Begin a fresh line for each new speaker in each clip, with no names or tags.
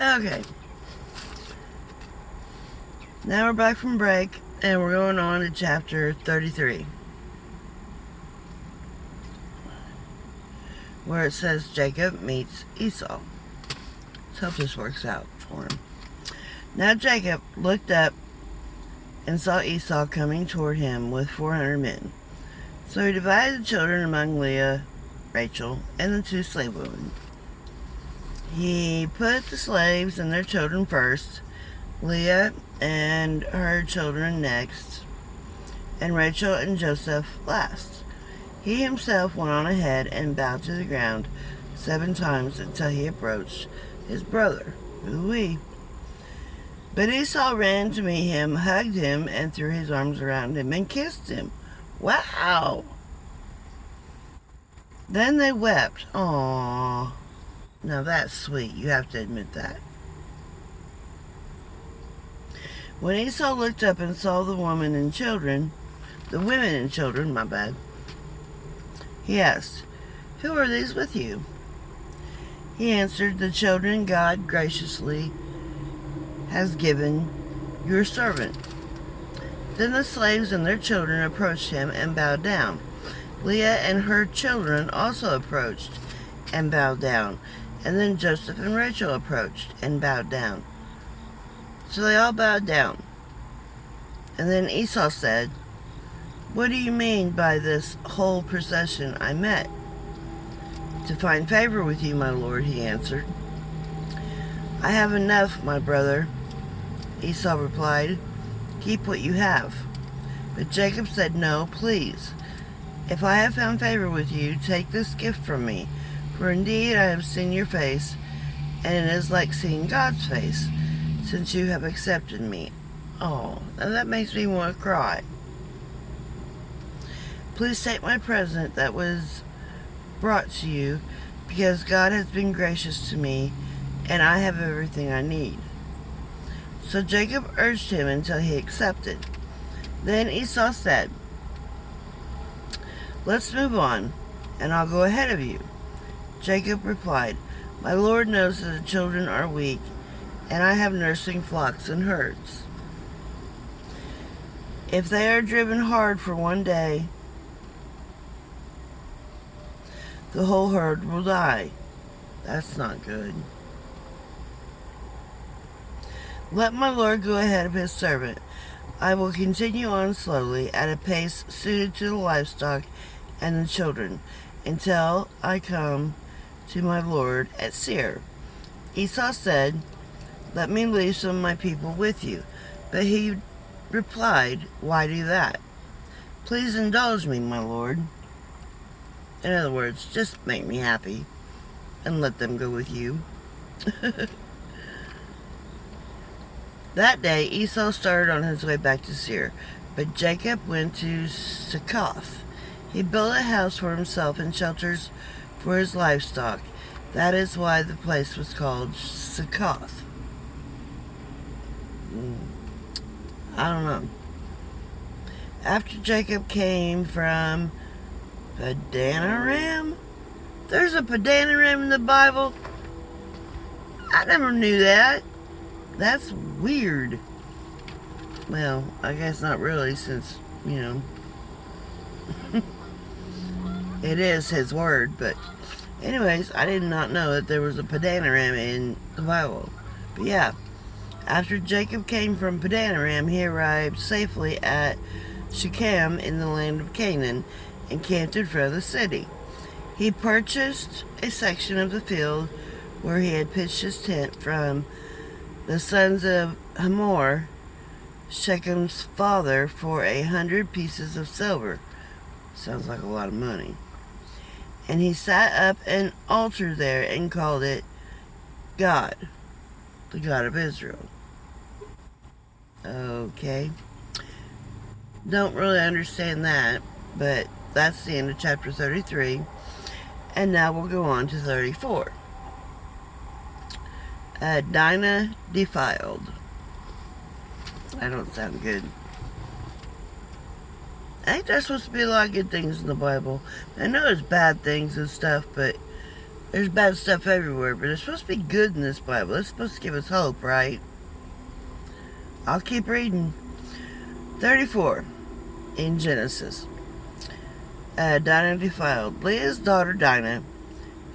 Okay, now we're back from break and we're going on to chapter 33, where it says Jacob meets Esau. Let's hope this works out for him. Now Jacob looked up and saw Esau coming toward him with 400 men. So he divided the children among Leah, Rachel, and the 2 slave women. He put the slaves and their children first, Leah and her children next, and Rachel and Joseph last. He himself went on ahead and bowed to the ground 7 times until he approached his brother. Ooh-wee. But Esau ran to meet him, hugged him, and threw his arms around him and kissed him. Wow! Then they wept. Aww. Now that's sweet. You have to admit that. When Esau looked up and saw the women and children, my bad, he asked, "Who are these with you?" He answered, "The children God graciously has given your servant." Then the slaves and their children approached him and bowed down. Leah and her children also approached and bowed down. And then Joseph and Rachel approached and bowed down. So they all bowed down. And then Esau said, "What do you mean by this whole procession I met?" "To find favor with you, my lord," he answered. "I have enough, my brother," Esau replied. "Keep what you have." But Jacob said, "No, please. If I have found favor with you, take this gift from me. For indeed I have seen your face, and it is like seeing God's face, since you have accepted me." Oh, and that makes me want to cry. "Please take my present that was brought to you, because God has been gracious to me, and I have everything I need." So Jacob urged him until he accepted. Then Esau said, "Let's move on, and I'll go ahead of you." Jacob replied, "My Lord knows that the children are weak, and I have nursing flocks and herds. If they are driven hard for one day, the whole herd will die. That's not good. Let my Lord go ahead of his servant. I will continue on slowly at a pace suited to the livestock and the children until I come to my Lord at Seir." Esau said, "Let me leave some of my people with you." But he replied, "Why do that? Please indulge me, my Lord." In other words, just make me happy and let them go with you. That day Esau started on his way back to Seir, but Jacob went to Succoth. He built a house for himself and shelters for his livestock. That is why the place was called Succoth. I don't know. After Jacob came from Padanaram? There's a Padanaram in the Bible? I never knew that. That's weird. Well, I guess not really, since, it is his word, but anyways, I did not know that there was a Padanaram in the Bible. But yeah, after Jacob came from Padanaram, he arrived safely at Shechem in the land of Canaan and camped in front of the city. He purchased a section of the field where he had pitched his tent from the sons of Hamor, Shechem's father, for 100 pieces of silver. Sounds like a lot of money. And he set up an altar there and called it God, the God of Israel. Okay. Don't really understand that, but that's the end of chapter 33. And now we'll go on to 34. Dinah defiled. That don't sound good. I think there's supposed to be a lot of good things in the Bible. I know there's bad things and stuff, but There's bad stuff everywhere, but there's supposed to be good in this Bible. It's supposed to give us hope, right? I'll keep reading. 34 in Genesis. Dinah defiled. Leah's daughter Dinah,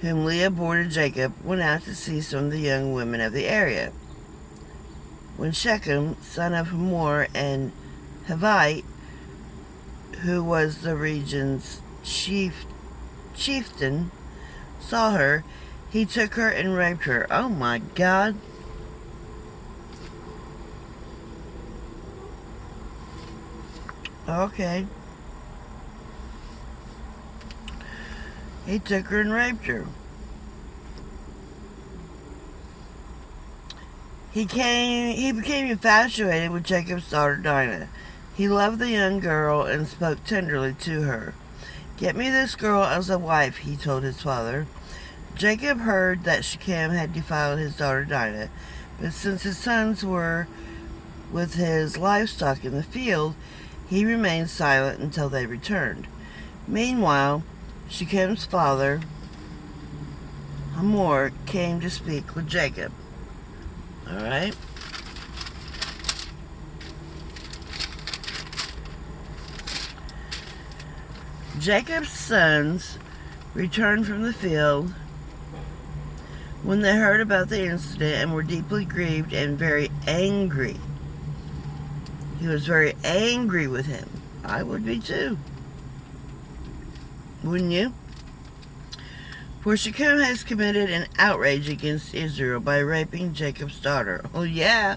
whom Leah bore to Jacob, went out to see some of the young women of the area. When Shechem, son of Hamor, and Hivite, who was the region's chieftain, saw her, he took her and raped her. Oh my God. Okay. He took her and raped her. He became infatuated with Jacob's daughter Dinah. He loved the young girl and spoke tenderly to her. "Get me this girl as a wife," he told his father. Jacob heard that Shechem had defiled his daughter Dinah, but since his sons were with his livestock in the field, he remained silent until they returned. Meanwhile, Shechem's father, Hamor, came to speak with Jacob. All right. Jacob's sons returned from the field when they heard about the incident and were deeply grieved and very angry. He was very angry with him. I would be too. Wouldn't you? For Shechem has committed an outrage against Israel by raping Jacob's daughter. Oh yeah.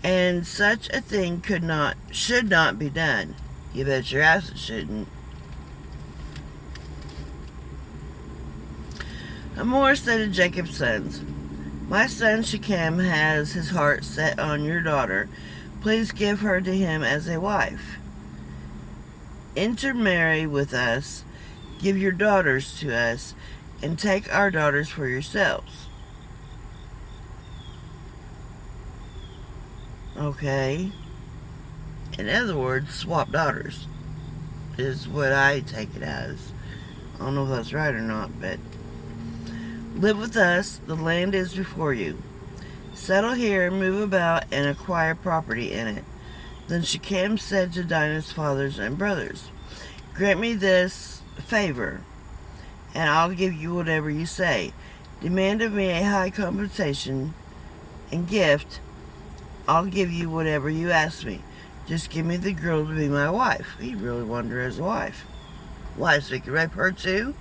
And such a thing should not be done. You bet your ass it shouldn't. Hamor said to Jacob's sons, "My son Shechem has his heart set on your daughter. Please give her to him as a wife. Intermarry with us, give your daughters to us, and take our daughters for yourselves." Okay. In other words, swap daughters is what I take it as. I don't know if that's right or not, but live with us. The land is before you. Settle here, move about, and acquire property in it. Then Shechem said to Dinah's fathers and brothers, "Grant me this favor, and I'll give you whatever you say. Demand of me a high compensation and gift. I'll give you whatever you ask me. Just give me the girl to be my wife." He really wanted her as a wife. Why, so he could rape her too?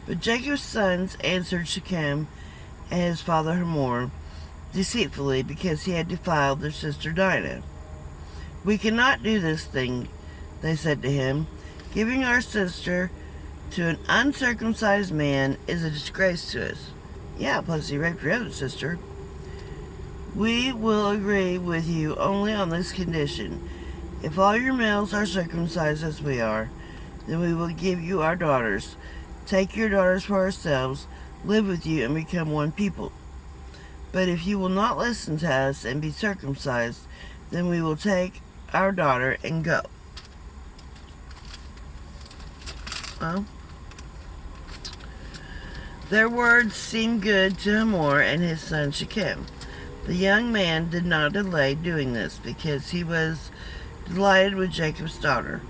But Jacob's sons answered Shechem and his father Hamor deceitfully, because he had defiled their sister Dinah. "We cannot do this thing," they said to him. "Giving our sister to an uncircumcised man is a disgrace to us." Yeah, plus he raped your other sister. "We will agree with you only on this condition. If all your males are circumcised as we are, then we will give you our daughters. Take your daughters for ourselves, live with you, and become one people. But if you will not listen to us and be circumcised, then we will take our daughter and go." Well, their words seemed good to Hamor and his son Shechem. The young man did not delay doing this because he was delighted with Jacob's daughter.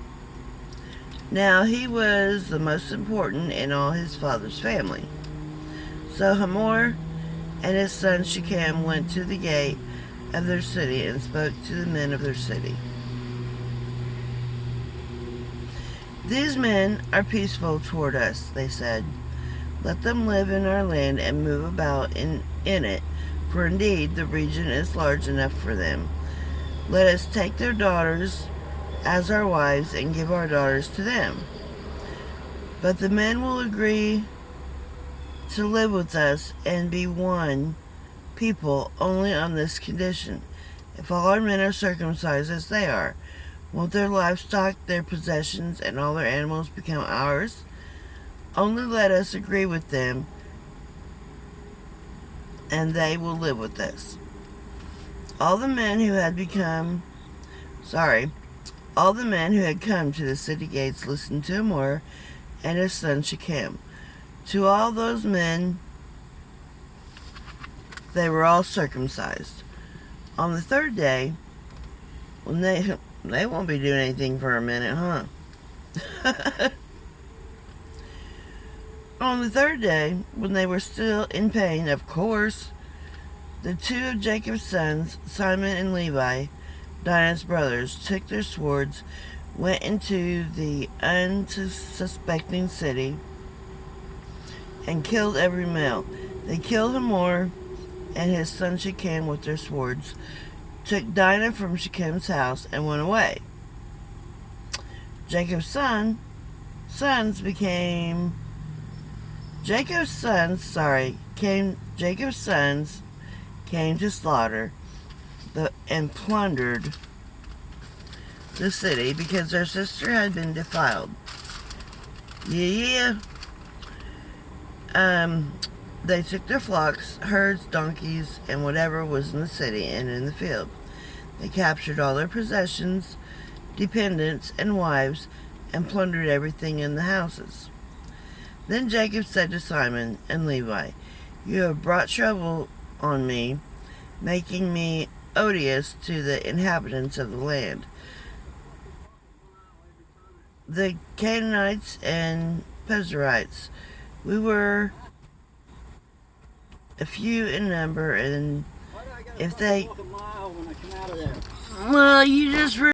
Now he was the most important in all his father's family. So Hamor and his son Shechem went to the gate of their city and spoke to the men of their city. "These men are peaceful toward us," they said. "Let them live in our land and move about in it, for indeed the region is large enough for them. Let us take their daughters as our wives and give our daughters to them. But the men will agree to live with us and be one people only on this condition. If all our men are circumcised as they are, won't their livestock, their possessions, and all their animals become ours? Only let us agree with them, and they will live with us." All the men who had come to the city gates listened to Hamor and his son Shechem. To all those men, they were all circumcised. On the third day, when they won't be doing anything for a minute, huh? On the third day, when they were still in pain, of course, the two of Jacob's sons, Simon and Levi, Dinah's brothers, took their swords, went into the unsuspecting city, and killed every male. They killed Hamor and his son Shechem with their swords, took Dinah from Shechem's house, and went away. Jacob's sons came to slaughter and plundered the city because their sister had been defiled. They took their flocks, herds, donkeys, and whatever was in the city and in the field. They captured all their possessions, dependents, and wives, and plundered everything in the houses. Then Jacob said to Simon and Levi, "You have brought trouble on me, making me odious to the inhabitants of the land. The Canaanites and Perizzites, we were a few in number, and if they... Well, you just